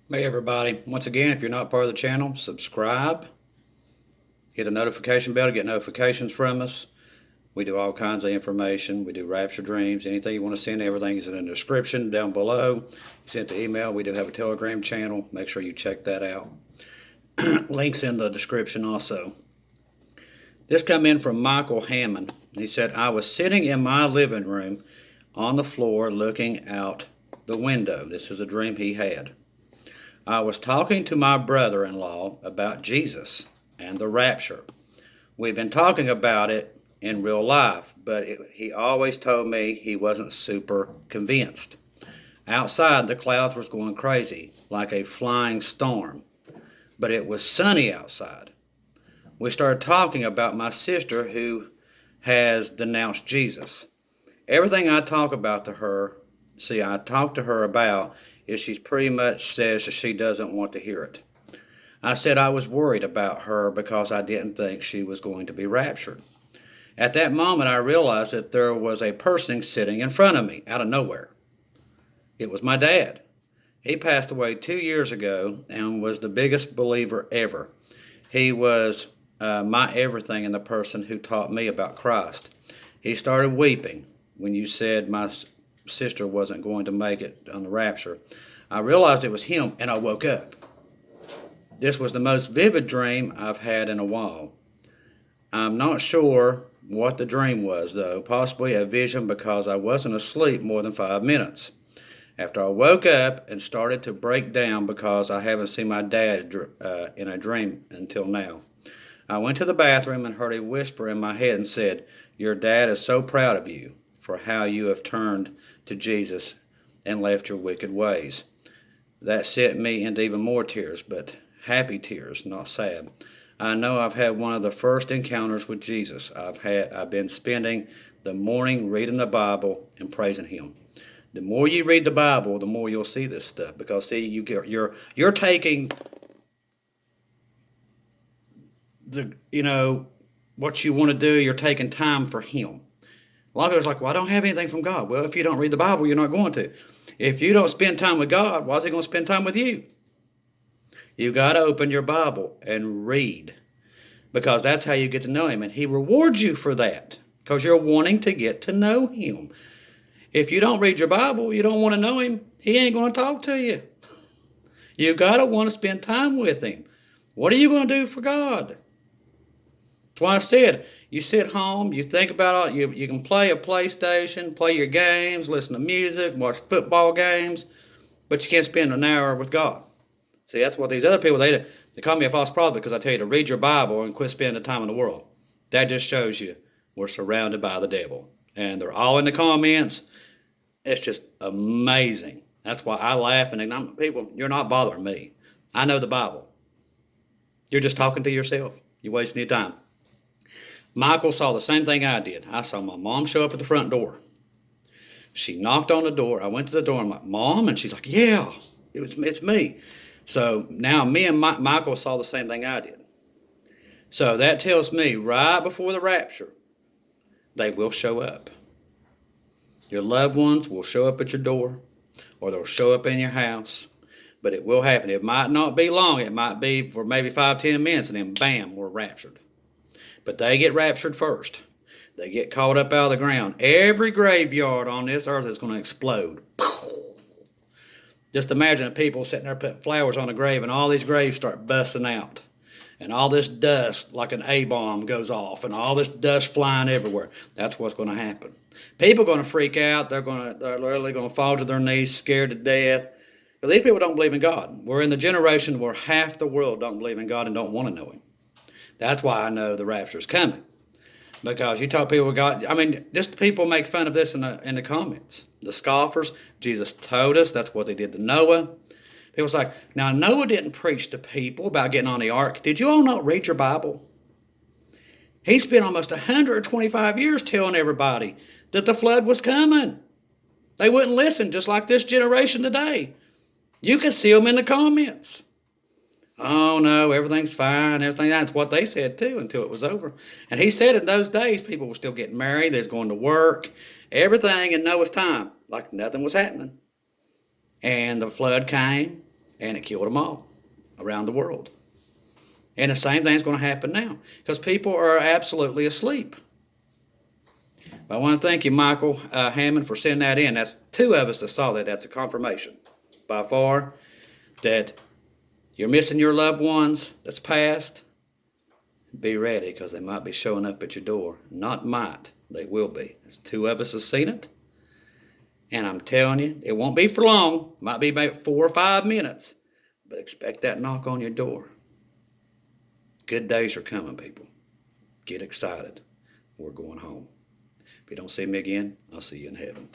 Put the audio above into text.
Hey everybody, once again, if you're not part of the channel, subscribe, hit the notification bell to get notifications from us. We do all kinds of information. We do Rapture Dreams. Anything you want to send, everything is in the description down below. You send the email. We do have a Telegram channel. Make sure you check that out. Links in the description also. This come in from Micheal Hammond. He said, I was sitting in my living room on the floor looking out the window. This is a dream he had. I was talking to my brother-in-law about Jesus and the rapture. We've been talking about it in real life, but he always told me he wasn't super convinced. Outside, the clouds was going crazy, like a flying storm, but it was sunny outside. We started talking about my sister who has denounced Jesus. Everything I talk about to her, I talk to her about is she pretty much says that she doesn't want to hear it. I said I was worried about her because I didn't think she was going to be raptured. At that moment, I realized that there was a person sitting in front of me out of nowhere. It was my dad. He passed away 2 years ago and was the biggest believer ever. He was my everything and the person who taught me about Christ. He started weeping when you said my sister wasn't going to make it on the rapture. I realized it was him and I woke up. This was the most vivid dream I've had in a while. I'm not sure what the dream was though, possibly a vision because I wasn't asleep more than 5 minutes. After I woke up and started to break down because I haven't seen my dad in a dream until now. I went to the bathroom and heard a whisper in my head and said, your dad is so proud of you for how you have turned to Jesus and left your wicked ways. That sent me into even more tears, but happy tears, not sad. I know I've had one of the first encounters with Jesus. I've been spending the morning reading the Bible and praising Him. The more you read the Bible, the more you'll see this stuff. Because see, you're taking what you want to do. You're taking time for Him. A lot of people are like, well, I don't have anything from God. Well, if you don't read the Bible, you're not going to. If you don't spend time with God, why is He going to spend time with you? You got to open your Bible and read, because that's how you get to know Him, and He rewards you for that because you're wanting to get to know Him. If you don't read your Bible, you don't want to know Him, He ain't going to talk to you. You got to want to spend time with Him. What are you going to do for God? That's why I said, you sit home, you think about it, you can play a PlayStation, play your games, listen to music, watch football games, but you can't spend an hour with God. See, that's what these other people, they call me a false prophet because I tell you to read your Bible and quit spending time in the world. That just shows you we're surrounded by the devil. And they're all in the comments. It's just amazing. That's why I laugh and people, you're not bothering me. I know the Bible. You're just talking to yourself. You're wasting your time. Micheal saw the same thing I did. I saw my mom show up at the front door. She knocked on the door. I went to the door. I'm like, Mom? And she's like, yeah, it's me. So now me and Micheal saw the same thing I did. So that tells me right before the rapture, they will show up. Your loved ones will show up at your door, or they'll show up in your house. But it will happen. It might not be long. It might be for maybe 5-10 minutes, and then bam, we're raptured. But they get raptured first. They get caught up out of the ground. Every graveyard on this earth is going to explode. Just imagine people sitting there putting flowers on a grave, and all these graves start busting out. And all this dust, like an A-bomb, goes off, and all this dust flying everywhere. That's what's going to happen. People are going to freak out. They're literally going to fall to their knees, scared to death. But these people don't believe in God. We're in the generation where half the world don't believe in God and don't want to know Him. That's why I know the rapture is coming. Because you talk people God, just people make fun of this in the comments. The scoffers, Jesus told us that's what they did to Noah. People's like, now Noah didn't preach to people about getting on the ark. Did you all not read your Bible? He spent almost 125 years telling everybody that the flood was coming. They wouldn't listen, just like this generation today. You can see them in the comments. Oh no, everything's fine, everything. That's what they said too until it was over. And he said in those days people were still getting married, they was going to work, everything in Noah's time, like nothing was happening. And the flood came, and it killed them all around the world. And the same thing's going to happen now because people are absolutely asleep. I want to thank you, Micheal Hammond, for sending that in. That's two of us that saw that. That's a confirmation by far that you're missing your loved ones that's passed. Be ready because they might be showing up at your door. Not might, they will be. It's two of us have seen it. And I'm telling you, it won't be for long. Might be about 4 or 5 minutes. But expect that knock on your door. Good days are coming, people. Get excited. We're going home. If you don't see me again, I'll see you in heaven.